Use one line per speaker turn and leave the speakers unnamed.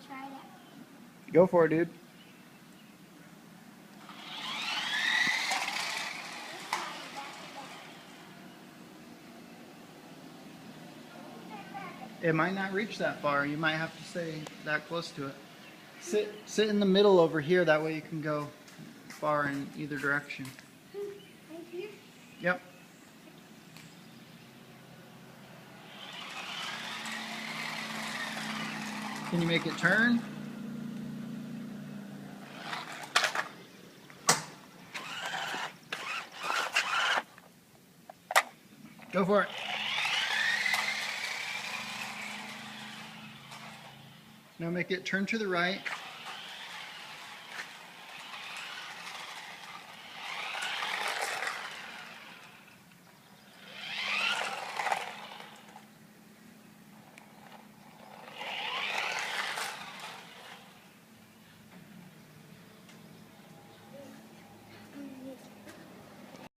try that.
Go for it, dude. It might not reach that far. You might have to stay that close to it. Sit in the middle over here. That way you can go far in either direction.
Right here?
Yep. Can you make it turn? Go for it. Now make it turn to the right.